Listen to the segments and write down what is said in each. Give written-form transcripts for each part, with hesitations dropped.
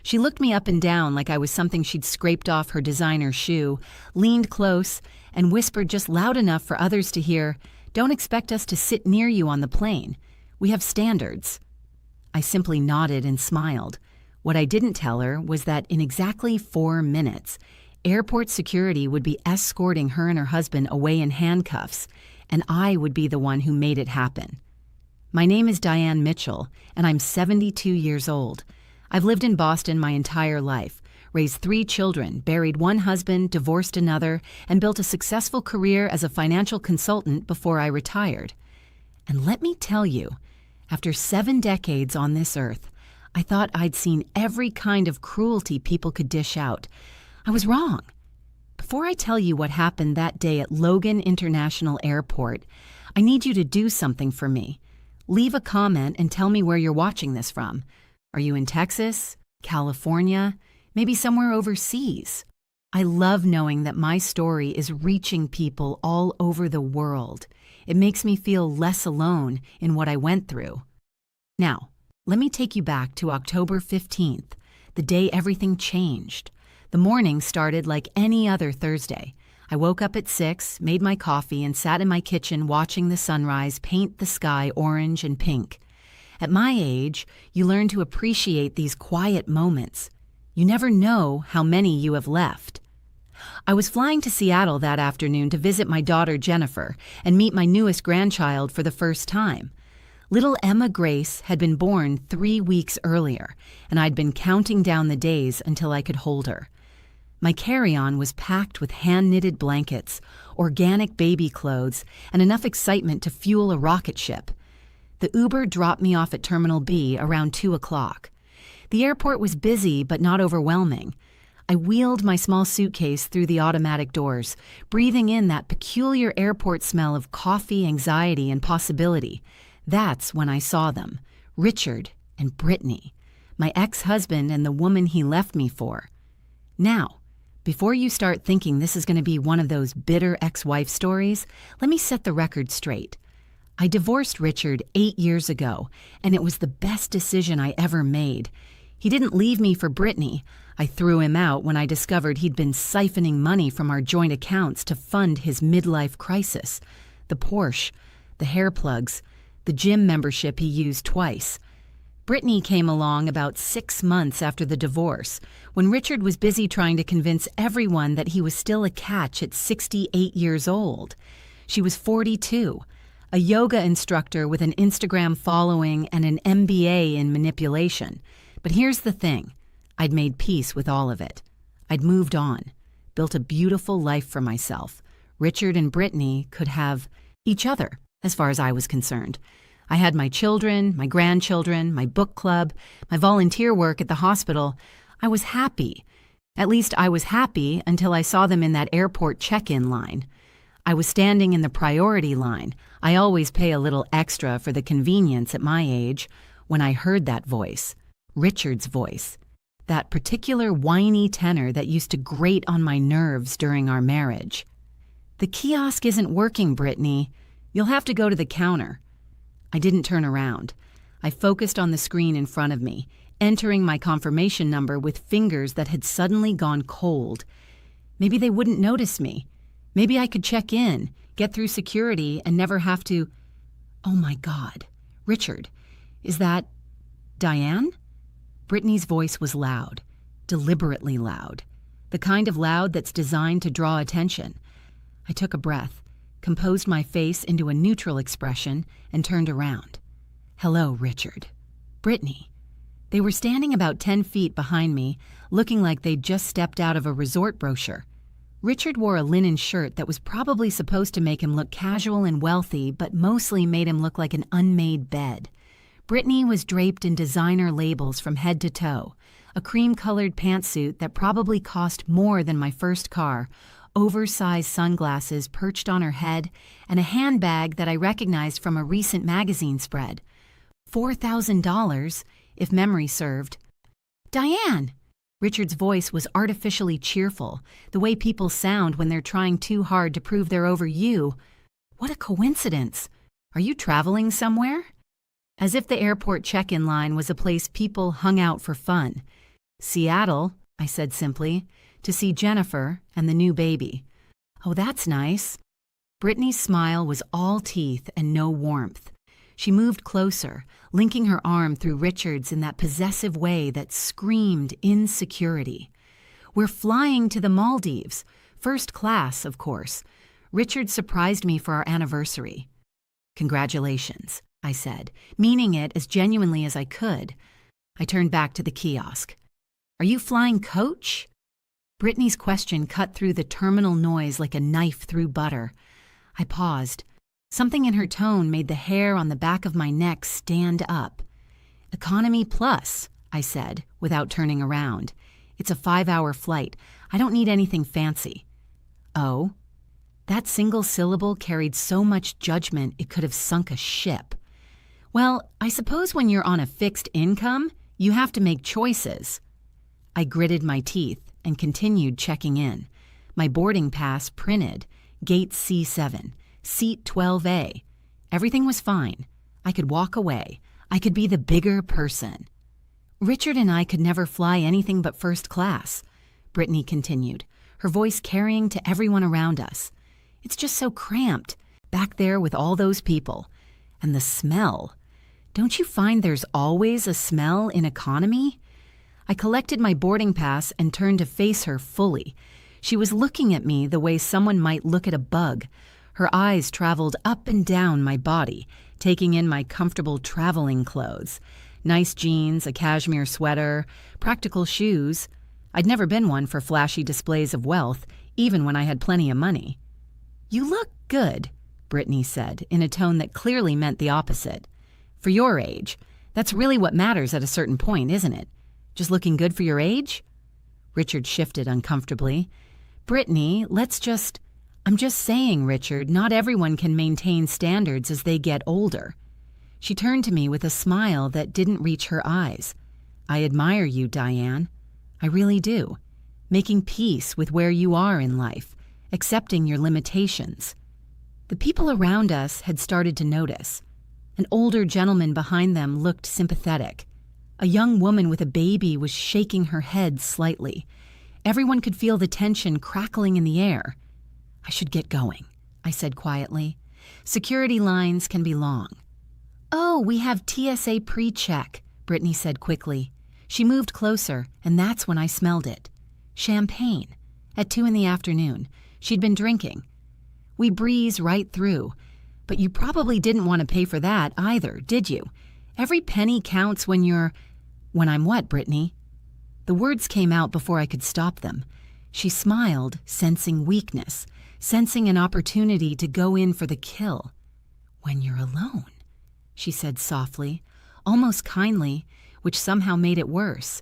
She looked me up and down like I was something she'd scraped off her designer shoe, leaned close, and whispered just loud enough for others to hear, "Don't expect us to sit near you on the plane. We have standards." I simply nodded and smiled. What I didn't tell her was that in exactly 4 minutes, airport security would be escorting her and her husband away in handcuffs, and I would be the one who made it happen. My name is Diane Mitchell, and I'm 72 years old. I've lived in Boston my entire life, raised 3 children, buried 1 husband, divorced another, and built a successful career as a financial consultant before I retired. And let me tell you, after 7 decades on this earth, I thought I'd seen every kind of cruelty people could dish out. I was wrong. Before I tell you what happened that day at Logan International Airport, I need you to do something for me. Leave a comment and tell me where you're watching this from. Are you in Texas, California, maybe somewhere overseas? I love knowing that my story is reaching people all over the world. It makes me feel less alone in what I went through. Now, let me take you back to October 15th, the day everything changed. The morning started like any other Thursday. I woke up at 6, made my coffee, and sat in my kitchen watching the sunrise paint the sky orange and pink. At my age, you learn to appreciate these quiet moments. You never know how many you have left. I was flying to Seattle that afternoon to visit my daughter Jennifer and meet my newest grandchild for the first time. Little Emma Grace had been born 3 weeks earlier, and I'd been counting down the days until I could hold her. My carry-on was packed with hand-knitted blankets, organic baby clothes, and enough excitement to fuel a rocket ship. The Uber dropped me off at Terminal B around 2 o'clock. The airport was busy but not overwhelming. I wheeled my small suitcase through the automatic doors, breathing in that peculiar airport smell of coffee, anxiety, and possibility. That's when I saw them, Richard and Brittany, my ex-husband and the woman he left me for. Now, before you start thinking this is going to be one of those bitter ex-wife stories, let me set the record straight. I divorced Richard 8 years ago, and it was the best decision I ever made. He didn't leave me for Brittany. I threw him out when I discovered he'd been siphoning money from our joint accounts to fund his midlife crisis. The Porsche, the hair plugs, the gym membership he used twice. Brittany came along about 6 months after the divorce, when Richard was busy trying to convince everyone that he was still a catch at 68 years old. She was 42. A yoga instructor with an Instagram following and an MBA in manipulation. But here's the thing. I'd made peace with all of it. I'd moved on, built a beautiful life for myself. Richard and Brittany could have each other, as far as I was concerned. I had my children, my grandchildren, my book club, my volunteer work at the hospital. I was happy. At least I was happy until I saw them in that airport check-in line. I was standing in the priority line. I always pay a little extra for the convenience at my age. When I heard that voice, Richard's voice, that particular whiny tenor that used to grate on my nerves during our marriage. "The kiosk isn't working, Brittany. You'll have to go to the counter." I didn't turn around. I focused on the screen in front of me, entering my confirmation number with fingers that had suddenly gone cold. Maybe they wouldn't notice me. Maybe I could check in, get through security, and never have to... Oh my God. Richard, is that Diane? Brittany's voice was loud, deliberately loud. The kind of loud that's designed to draw attention. I took a breath, composed my face into a neutral expression, and turned around. "Hello, Richard." Brittany. They were standing about 10 feet behind me, looking like they'd just stepped out of a resort brochure. Richard wore a linen shirt that was probably supposed to make him look casual and wealthy, but mostly made him look like an unmade bed. Brittany was draped in designer labels from head to toe, a cream-colored pantsuit that probably cost more than my first car, oversized sunglasses perched on her head, and a handbag that I recognized from a recent magazine spread. $4,000, if memory served. "Diane!" Richard's voice was artificially cheerful, the way people sound when they're trying too hard to prove they're over you. What a coincidence. Are you traveling somewhere? As if the airport check-in line was a place people hung out for fun. Seattle, I said simply, to see Jennifer and the new baby. Oh, that's nice. Brittany's smile was all teeth and no warmth. She moved closer, linking her arm through Richard's in that possessive way that screamed insecurity. We're flying to the Maldives. First class, of course. Richard surprised me for our anniversary. Congratulations, I said, meaning it as genuinely as I could. I turned back to the kiosk. Are you flying coach? Brittany's question cut through the terminal noise like a knife through butter. I paused. Something in her tone made the hair on the back of my neck stand up. Economy plus, I said, without turning around. It's a 5-hour flight. I don't need anything fancy. Oh? That single syllable carried so much judgment it could have sunk a ship. Well, I suppose when you're on a fixed income, you have to make choices. I gritted my teeth and continued checking in. My boarding pass printed, Gate C7, Seat 12A. Everything was fine. I could walk away. I could be the bigger person. Richard and I could never fly anything but first class, Brittany continued, her voice carrying to everyone around us. It's just so cramped, back there with all those people. And the smell. Don't you find there's always a smell in economy? I collected my boarding pass and turned to face her fully. She was looking at me the way someone might look at a bug. Her eyes traveled up and down my body, taking in my comfortable traveling clothes. Nice jeans, a cashmere sweater, practical shoes. I'd never been one for flashy displays of wealth, even when I had plenty of money. You look good, Brittany said, in a tone that clearly meant the opposite. For your age, that's really what matters at a certain point, isn't it? Just looking good for your age? Richard shifted uncomfortably. Brittany, I'm just saying, Richard, not everyone can maintain standards as they get older. She turned to me with a smile that didn't reach her eyes. I admire you, Diane. I really do. Making peace with where you are in life, accepting your limitations. The people around us had started to notice. An older gentleman behind them looked sympathetic. A young woman with a baby was shaking her head slightly. Everyone could feel the tension crackling in the air. I should get going, I said quietly. Security lines can be long. Oh, we have TSA pre-check, Brittany said quickly. She moved closer, and that's when I smelled it. Champagne. At 2 p.m. She'd been drinking. We breeze right through. But you probably didn't want to pay for that either, did you? Every penny counts when I'm what, Brittany? The words came out before I could stop them. She smiled, sensing weakness, sensing an opportunity to go in for the kill. When you're alone, she said softly, almost kindly, which somehow made it worse.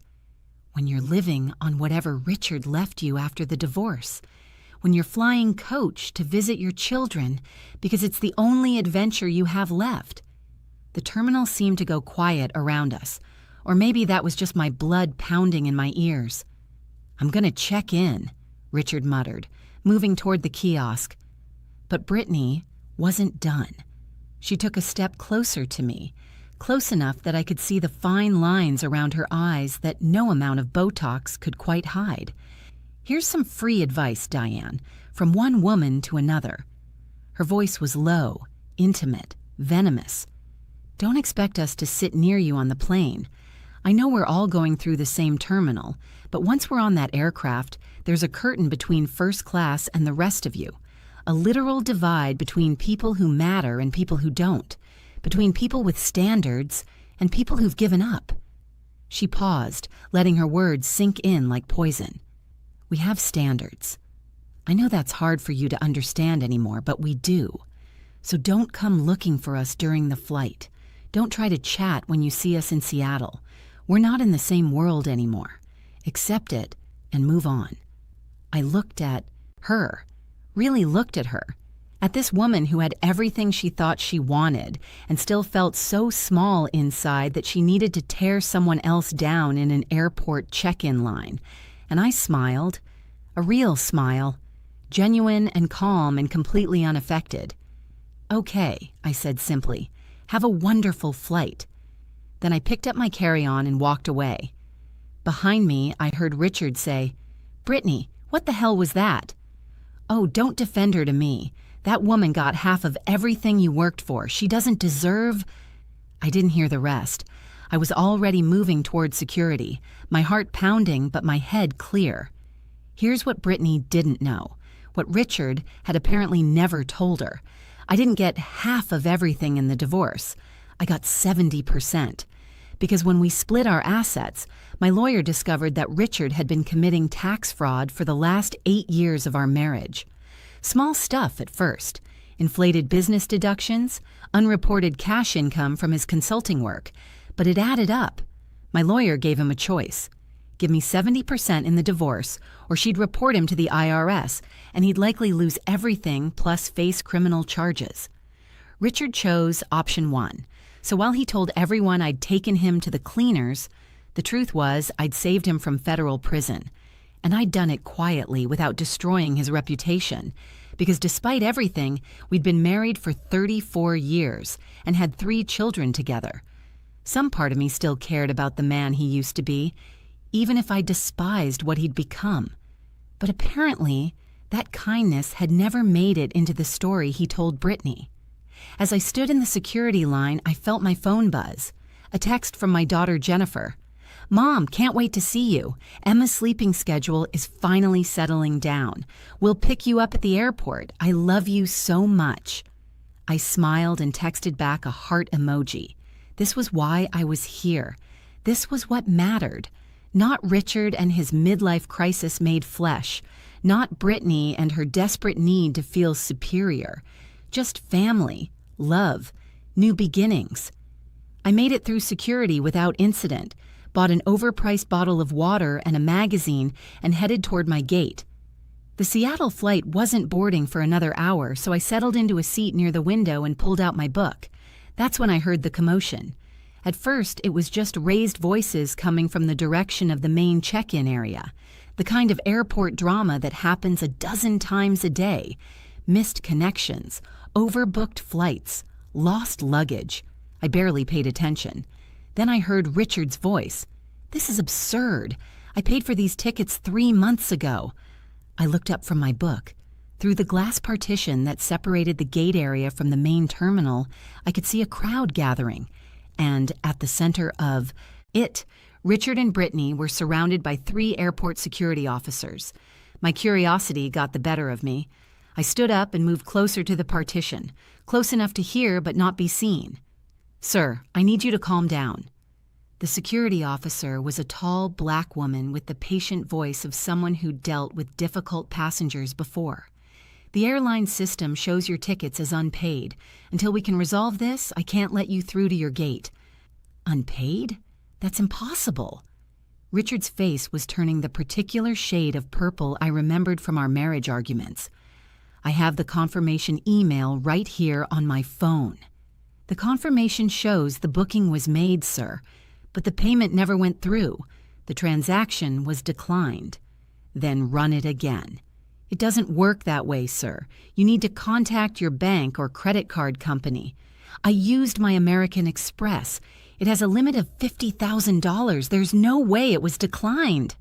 When you're living on whatever Richard left you after the divorce. When you're flying coach to visit your children because it's the only adventure you have left. The terminal seemed to go quiet around us, or maybe that was just my blood pounding in my ears. I'm going to check in, Richard muttered, moving toward the kiosk. But Brittany wasn't done. She took a step closer to me, close enough that I could see the fine lines around her eyes that no amount of Botox could quite hide. Here's some free advice, Diane, from one woman to another. Her voice was low, intimate, venomous. Don't expect us to sit near you on the plane. I know we're all going through the same terminal, but once we're on that aircraft, there's a curtain between first class and the rest of you. A literal divide between people who matter and people who don't, between people with standards and people who've given up. She paused, letting her words sink in like poison. We have standards. I know that's hard for you to understand anymore, but we do. So don't come looking for us during the flight. Don't try to chat when you see us in Seattle. We're not in the same world anymore. Accept it and move on. I looked at her, really looked at her, at this woman who had everything she thought she wanted and still felt so small inside that she needed to tear someone else down in an airport check-in line. And I smiled, a real smile, genuine and calm and completely unaffected. Okay, I said simply. Have a wonderful flight. Then I picked up my carry-on and walked away. Behind me, I heard Richard say, "Brittany, what the hell was that?" "Oh, don't defend her to me. That woman got half of everything you worked for. She doesn't deserve—" I didn't hear the rest. I was already moving toward security, my heart pounding but my head clear. Here's what Brittany didn't know, what Richard had apparently never told her. I didn't get half of everything in the divorce. I got 70%. Because when we split our assets, my lawyer discovered that Richard had been committing tax fraud for the last 8 years of our marriage. Small stuff at first. Inflated business deductions, unreported cash income from his consulting work. But it added up. My lawyer gave him a choice. Give me 70% in the divorce, or she'd report him to the IRS, and he'd likely lose everything plus face criminal charges. Richard chose option 1. So while he told everyone I'd taken him to the cleaners, the truth was I'd saved him from federal prison. And I'd done it quietly without destroying his reputation, because despite everything, we'd been married for 34 years and had 3 children together. Some part of me still cared about the man he used to be, even if I despised what he'd become. But apparently, that kindness had never made it into the story he told Brittany. As I stood in the security line, I felt my phone buzz. A text from my daughter Jennifer. "Mom, can't wait to see you. Emma's sleeping schedule is finally settling down. We'll pick you up at the airport. I love you so much." I smiled and texted back a heart emoji. This was why I was here. This was what mattered. Not Richard and his midlife crisis made flesh. Not Brittany and her desperate need to feel superior. Just family, love, new beginnings. I made it through security without incident, bought an overpriced bottle of water and a magazine, and headed toward my gate. The Seattle flight wasn't boarding for another hour, so I settled into a seat near the window and pulled out my book. That's when I heard the commotion. At first, it was just raised voices coming from the direction of the main check-in area, the kind of airport drama that happens a dozen times a day. Missed connections, overbooked flights, lost luggage. I barely paid attention. Then I heard Richard's voice. "This is absurd. I paid for these tickets 3 months ago." I looked up from my book. Through the glass partition that separated the gate area from the main terminal, I could see a crowd gathering. And at the center of it, Richard and Brittany were surrounded by 3 airport security officers. My curiosity got the better of me. I stood up and moved closer to the partition, close enough to hear but not be seen. "Sir, I need you to calm down." The security officer was a tall black woman with the patient voice of someone who'd dealt with difficult passengers before. "The airline system shows your tickets as unpaid. Until we can resolve this, I can't let you through to your gate." "Unpaid? That's impossible." Richard's face was turning the particular shade of purple I remembered from our marriage arguments. "I have the confirmation email right here on my phone." "The confirmation shows the booking was made, sir, but the payment never went through. The transaction was declined." "Then run it again." "It doesn't work that way, sir. You need to contact your bank or credit card company." "I used my American Express. It has a limit of $50,000. There's no way it was declined."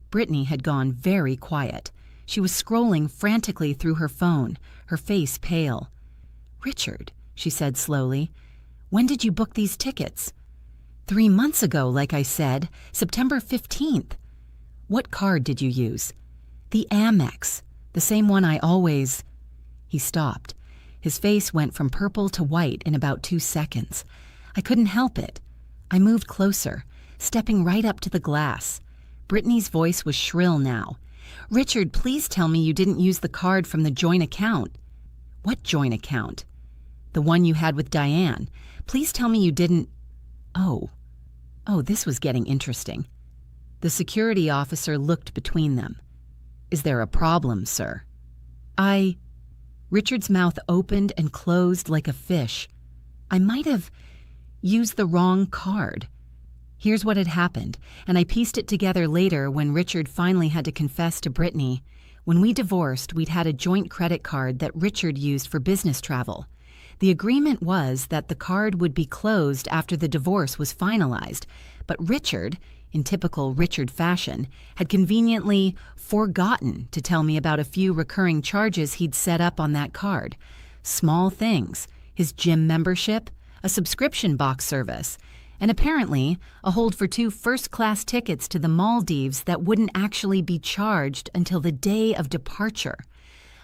Brittany had gone very quiet. She was scrolling frantically through her phone, her face pale. "Richard," she said slowly, "when did you book these tickets?" 3 months ago, like I said, September 15th. "What card did you use?" "The Amex, the same one I always—" He stopped. His face went from purple to white in about 2 seconds. I couldn't help it. I moved closer, stepping right up to the glass. Brittany's voice was shrill now. "Richard, please tell me you didn't use the card from the joint account." "What joint account?" "The one you had with Diane. Please tell me you didn't—" Oh, this was getting interesting. The security officer looked between them. "Is there a problem, sir?" Richard's mouth opened and closed like a fish. "I might have used the wrong card." Here's what had happened, and I pieced it together later when Richard finally had to confess to Brittany. When we divorced, we'd had a joint credit card that Richard used for business travel. The agreement was that the card would be closed after the divorce was finalized, but Richard, in typical Richard fashion, had conveniently forgotten to tell me about a few recurring charges he'd set up on that card. Small things, his gym membership, a subscription box service, and apparently a hold for 2 first-class tickets to the Maldives that wouldn't actually be charged until the day of departure.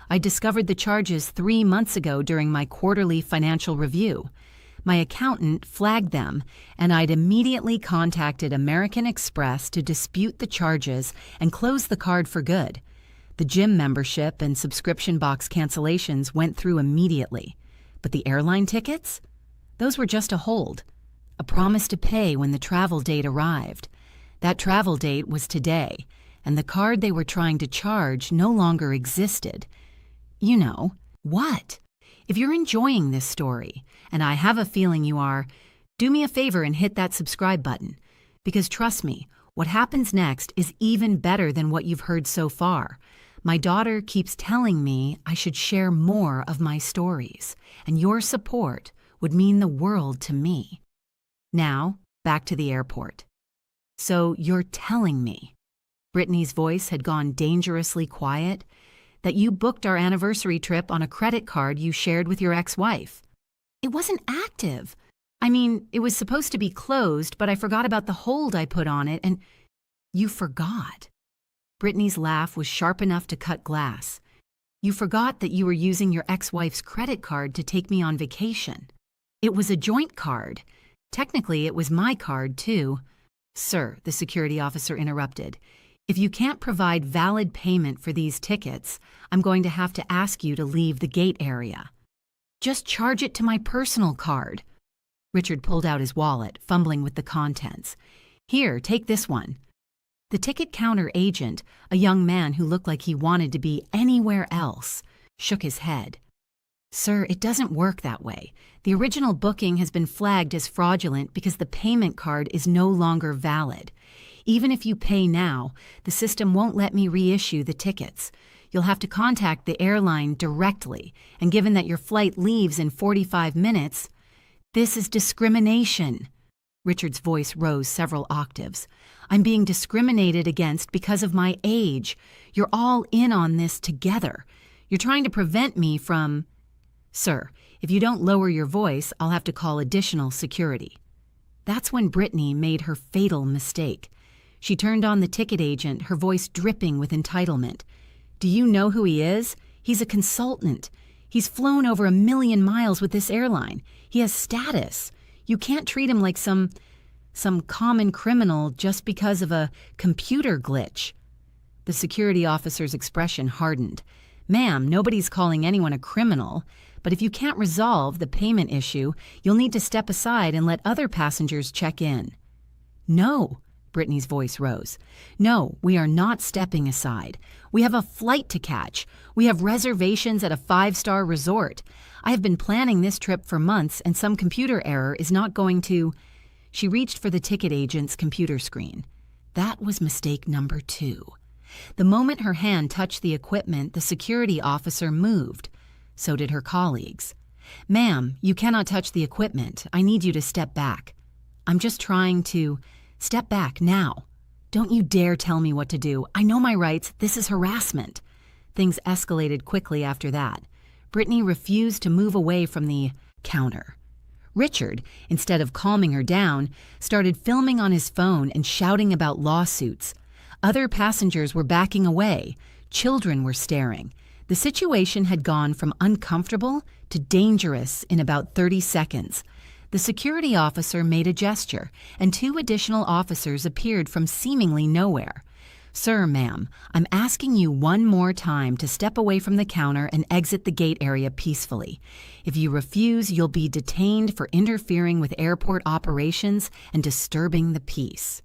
I discovered the charges 3 months ago during my quarterly financial review. My accountant flagged them, and I'd immediately contacted American Express to dispute the charges and close the card for good. The gym membership and subscription box cancellations went through immediately. But the airline tickets? Those were just a hold. A promise to pay when the travel date arrived. That travel date was today, and the card they were trying to charge no longer existed. You know, what? If you're enjoying this story, and I have a feeling you are, do me a favor and hit that subscribe button. Because trust me, what happens next is even better than what you've heard so far. My daughter keeps telling me I should share more of my stories, and your support would mean the world to me. Now, back to the airport. So you're telling me, Brittany's voice had gone dangerously quiet, that you booked our anniversary trip on a credit card you shared with your ex-wife. It wasn't active. I mean, it was supposed to be closed, but I forgot about the hold I put on it, and you forgot. Brittany's laugh was sharp enough to cut glass. You forgot that you were using your ex-wife's credit card to take me on vacation. It was a joint card. Technically, it was my card, too. Sir, the security officer interrupted. If you can't provide valid payment for these tickets, I'm going to have to ask you to leave the gate area. Just charge it to my personal card. Richard pulled out his wallet, fumbling with the contents. Here, take this one. The ticket counter agent, a young man who looked like he wanted to be anywhere else, shook his head. Sir, it doesn't work that way. The original booking has been flagged as fraudulent because the payment card is no longer valid. Even if you pay now, the system won't let me reissue the tickets. You'll have to contact the airline directly, and given that your flight leaves in 45 minutes, this is discrimination. Richard's voice rose several octaves. I'm being discriminated against because of my age. You're all in on this together. You're trying to prevent me from... Sir, if you don't lower your voice, I'll have to call additional security. That's when Brittany made her fatal mistake. She turned on the ticket agent, her voice dripping with entitlement. Do you know who he is? He's a consultant. He's flown over 1 million miles with this airline. He has status. You can't treat him like some common criminal just because of a computer glitch. The security officer's expression hardened. Ma'am, nobody's calling anyone a criminal, but if you can't resolve the payment issue, you'll need to step aside and let other passengers check in. No. Brittany's voice rose. No, we are not stepping aside. We have a flight to catch. We have reservations at a 5-star resort. I have been planning this trip for months, and some computer error is not going to... She reached for the ticket agent's computer screen. That was mistake number 2. The moment her hand touched the equipment, the security officer moved. So did her colleagues. Ma'am, you cannot touch the equipment. I need you to step back. I'm just trying to... Step back now. Don't you dare tell me what to do. I know my rights. This is harassment. Things escalated quickly after that. Brittany refused to move away from the counter. Richard, instead of calming her down, started filming on his phone and shouting about lawsuits. Other passengers were backing away. Children were staring. The situation had gone from uncomfortable to dangerous in about 30 seconds. The security officer made a gesture, and 2 additional officers appeared from seemingly nowhere. Sir, ma'am, I'm asking you one more time to step away from the counter and exit the gate area peacefully. If you refuse, you'll be detained for interfering with airport operations and disturbing the peace.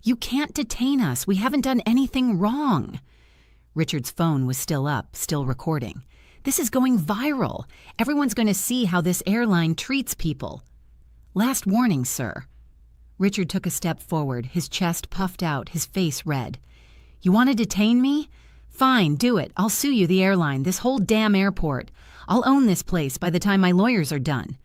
You can't detain us. We haven't done anything wrong. Richard's phone was still up, still recording. This is going viral. Everyone's going to see how this airline treats people. Last warning, sir. Richard took a step forward, his chest puffed out, his face red. You want to detain me? Fine, do it. I'll sue you, the airline, this whole damn airport. I'll own this place by the time my lawyers are done.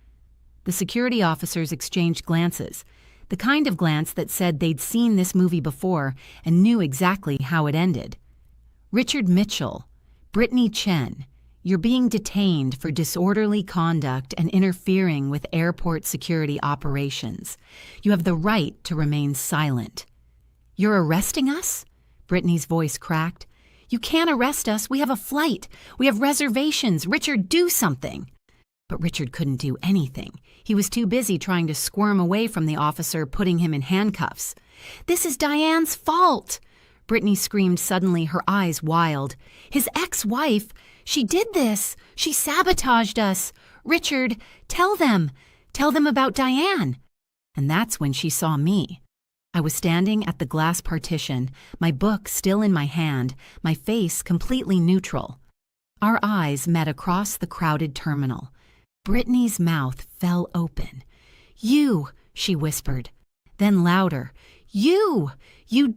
The security officers exchanged glances. The kind of glance that said they'd seen this movie before and knew exactly how it ended. Richard Mitchell, Brittany Chen, you're being detained for disorderly conduct and interfering with airport security operations. You have the right to remain silent. You're arresting us? Brittany's voice cracked. You can't arrest us. We have a flight. We have reservations. Richard, do something. But Richard couldn't do anything. He was too busy trying to squirm away from the officer, putting him in handcuffs. This is Diane's fault! Brittany screamed suddenly, her eyes wild. His ex-wife! She did this! She sabotaged us! Richard, tell them! Tell them about Diane! And that's when she saw me. I was standing at the glass partition, my book still in my hand, my face completely neutral. Our eyes met across the crowded terminal. Brittany's mouth fell open. You, she whispered. Then louder. You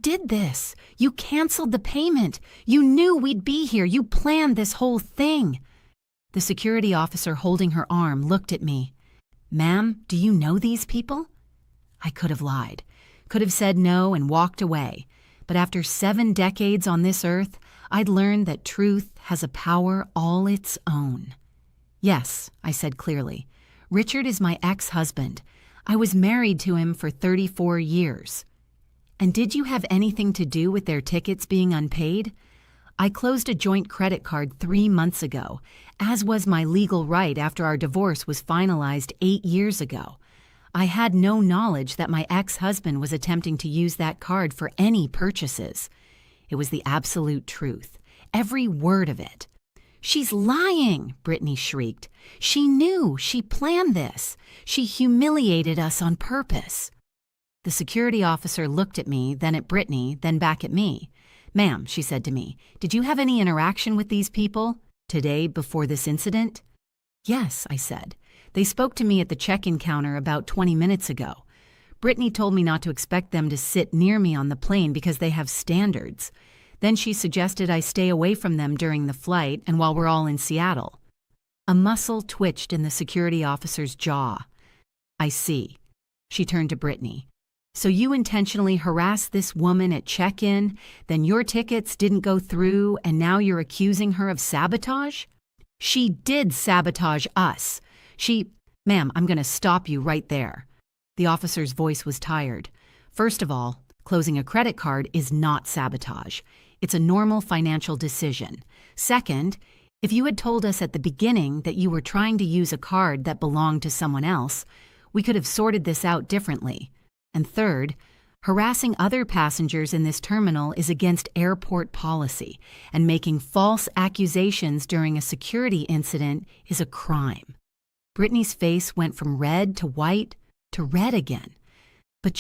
did this. You canceled the payment. You knew we'd be here. You planned this whole thing. The security officer holding her arm looked at me. Ma'am, do you know these people? I could have lied. Could have said no and walked away. But after 7 decades on this earth, I'd learned that truth has a power all its own. Yes, I said clearly. Richard is my ex-husband. I was married to him for 34 years. And did you have anything to do with their tickets being unpaid? I closed a joint credit card 3 months ago, as was my legal right after our divorce was finalized 8 years ago. I had no knowledge that my ex-husband was attempting to use that card for any purchases. It was the absolute truth, every word of it. She's lying, Brittany shrieked. She knew, she planned this. She humiliated us on purpose. The security officer looked at me, then at Brittany, then back at me. Ma'am, she said to me, did you have any interaction with these people today before this incident? Yes, I said. They spoke to me at the check-in counter about 20 minutes ago. Brittany told me not to expect them to sit near me on the plane because they have standards. Then she suggested I stay away from them during the flight and while we're all in Seattle. A muscle twitched in the security officer's jaw. I see. She turned to Brittany. So you intentionally harassed this woman at check-in, then your tickets didn't go through, and now you're accusing her of sabotage? She did sabotage us. Ma'am, I'm going to stop you right there. The officer's voice was tired. First of all, closing a credit card is not sabotage. It's a normal financial decision. Second, if you had told us at the beginning that you were trying to use a card that belonged to someone else, we could have sorted this out differently. And third, harassing other passengers in this terminal is against airport policy, and making false accusations during a security incident is a crime. Brittany's face went from red to white to red again. But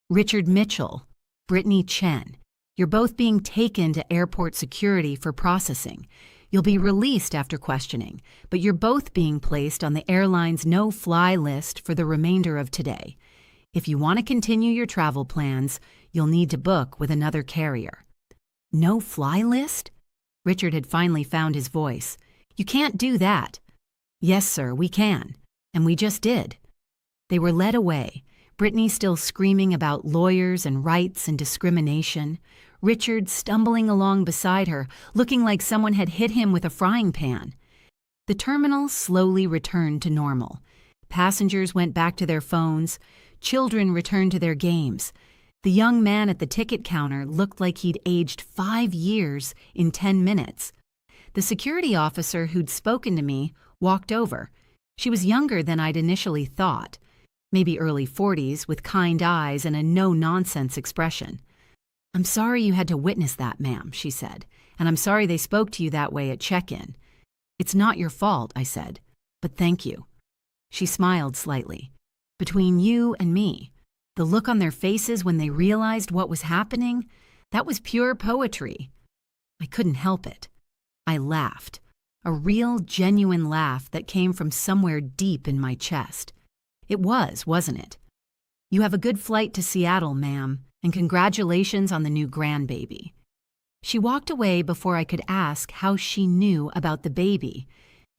Richard Mitchell, Brittany Chen, you're both being taken to airport security for processing. You'll be released after questioning, but you're both being placed on the airline's no-fly list for the remainder of today. If you want to continue your travel plans, you'll need to book with another carrier. No-fly list? Richard had finally found his voice. You can't do that. Yes, sir, we can. And we just did. They were led away, Brittany still screaming about lawyers and rights and discrimination, Richard stumbling along beside her, looking like someone had hit him with a frying pan. The terminal slowly returned to normal. Passengers went back to their phones. Children returned to their games. The young man at the ticket counter looked like he'd aged 5 years in 10 minutes. The security officer who'd spoken to me walked over. She was younger than I'd initially thought, maybe early 40s with kind eyes and a no-nonsense expression. I'm sorry you had to witness that, ma'am, she said, and I'm sorry they spoke to you that way at check-in. It's not your fault, I said, but thank you. She smiled slightly. Between you and me, the look on their faces when they realized what was happening, that was pure poetry. I couldn't help it. I laughed, a real, genuine laugh that came from somewhere deep in my chest. It was, wasn't it? You have a good flight to Seattle, ma'am, and congratulations on the new grandbaby. She walked away before I could ask how she knew about the baby.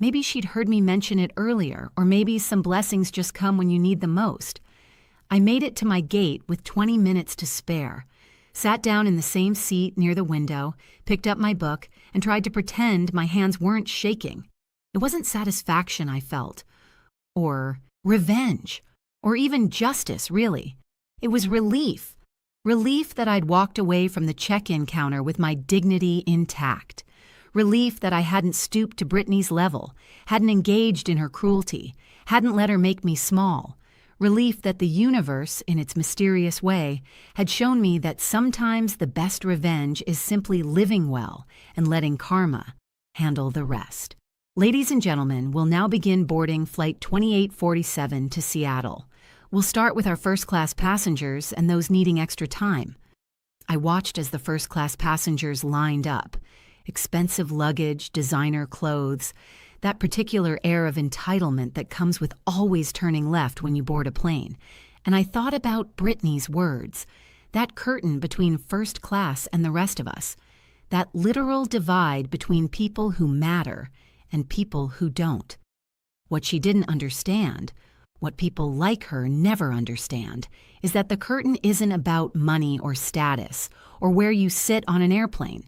Maybe she'd heard me mention it earlier, or maybe some blessings just come when you need them most. I made it to my gate with 20 minutes to spare, sat down in the same seat near the window, picked up my book, and tried to pretend my hands weren't shaking. It wasn't satisfaction I felt, or revenge, or even justice, really. It was relief. Relief that I'd walked away from the check-in counter with my dignity intact. Relief that I hadn't stooped to Brittany's level, hadn't engaged in her cruelty, hadn't let her make me small. Relief that the universe, in its mysterious way, had shown me that sometimes the best revenge is simply living well and letting karma handle the rest. Ladies and gentlemen, we'll now begin boarding Flight 2847 to Seattle. We'll start with our first-class passengers and those needing extra time. I watched as the first-class passengers lined up. Expensive luggage, designer clothes, that particular air of entitlement that comes with always turning left when you board a plane. And I thought about Brittany's words, that curtain between first class and the rest of us, that literal divide between people who matter and people who don't. What she didn't understand, what people like her never understand, is that the curtain isn't about money or status or where you sit on an airplane.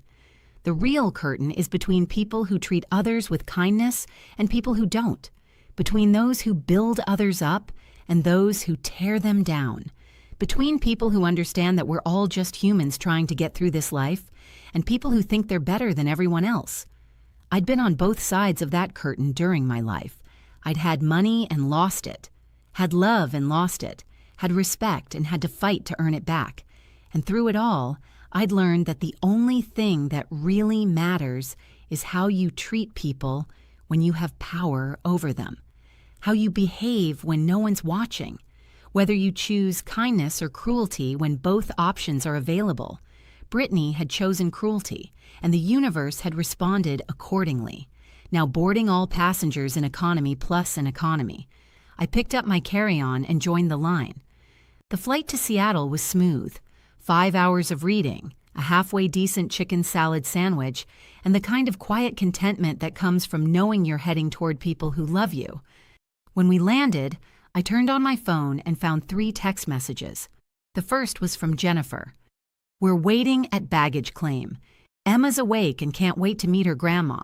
The real curtain is between people who treat others with kindness and people who don't, between those who build others up and those who tear them down, between people who understand that we're all just humans trying to get through this life and people who think they're better than everyone else. I'd been on both sides of that curtain during my life. I'd had money and lost it, had love and lost it, had respect and had to fight to earn it back. And through it all, I'd learned that the only thing that really matters is how you treat people when you have power over them, how you behave when no one's watching, whether you choose kindness or cruelty when both options are available. Brittany had chosen cruelty, and the universe had responded accordingly. Now boarding all passengers in economy plus an economy. I picked up my carry-on and joined the line. The flight to Seattle was smooth. 5 hours of reading, a halfway decent chicken salad sandwich, and the kind of quiet contentment that comes from knowing you're heading toward people who love you. When we landed, I turned on my phone and found 3 text messages. The first was from Jennifer. "We're waiting at baggage claim. Emma's awake and can't wait to meet her grandma."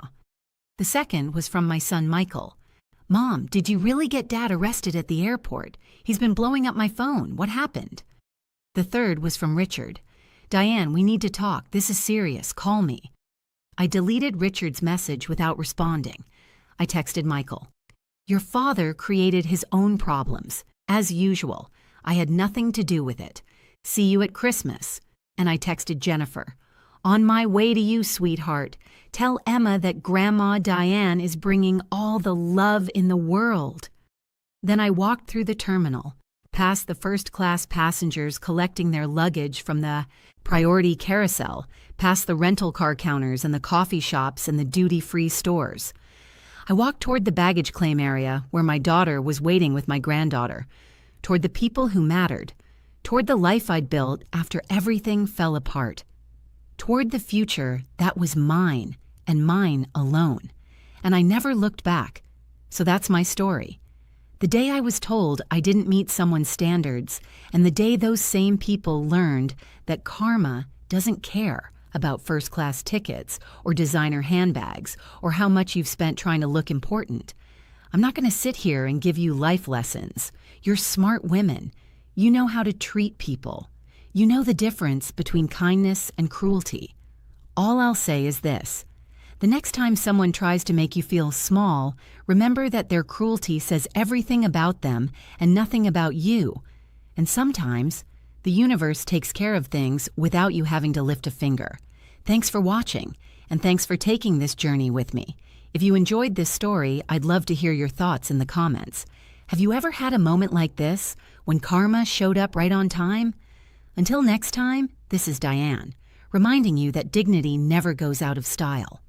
The second was from my son Michael. "Mom, did you really get Dad arrested at the airport? He's been blowing up my phone. What happened?" The third was from Richard. "Diane, we need to talk. This is serious. Call me." I deleted Richard's message without responding. I texted Michael. "Your father created his own problems. As usual. I had nothing to do with it. See you at Christmas." And I texted Jennifer. "On my way to you, sweetheart. Tell Emma that Grandma Diane is bringing all the love in the world." Then I walked through the terminal, past the first-class passengers collecting their luggage from the priority carousel, past the rental car counters and the coffee shops and the duty-free stores. I walked toward the baggage claim area where my daughter was waiting with my granddaughter, toward the people who mattered, toward the life I'd built after everything fell apart, toward the future that was mine and mine alone. And I never looked back. So that's my story. The day I was told I didn't meet someone's standards, and the day those same people learned that karma doesn't care about first-class tickets or designer handbags or how much you've spent trying to look important. I'm not going to sit here and give you life lessons. You're smart women. You know how to treat people. You know the difference between kindness and cruelty. All I'll say is this. The next time someone tries to make you feel small, remember that their cruelty says everything about them and nothing about you. And sometimes, the universe takes care of things without you having to lift a finger. Thanks for watching, and thanks for taking this journey with me. If you enjoyed this story, I'd love to hear your thoughts in the comments. Have you ever had a moment like this, when karma showed up right on time? Until next time, this is Diane, reminding you that dignity never goes out of style.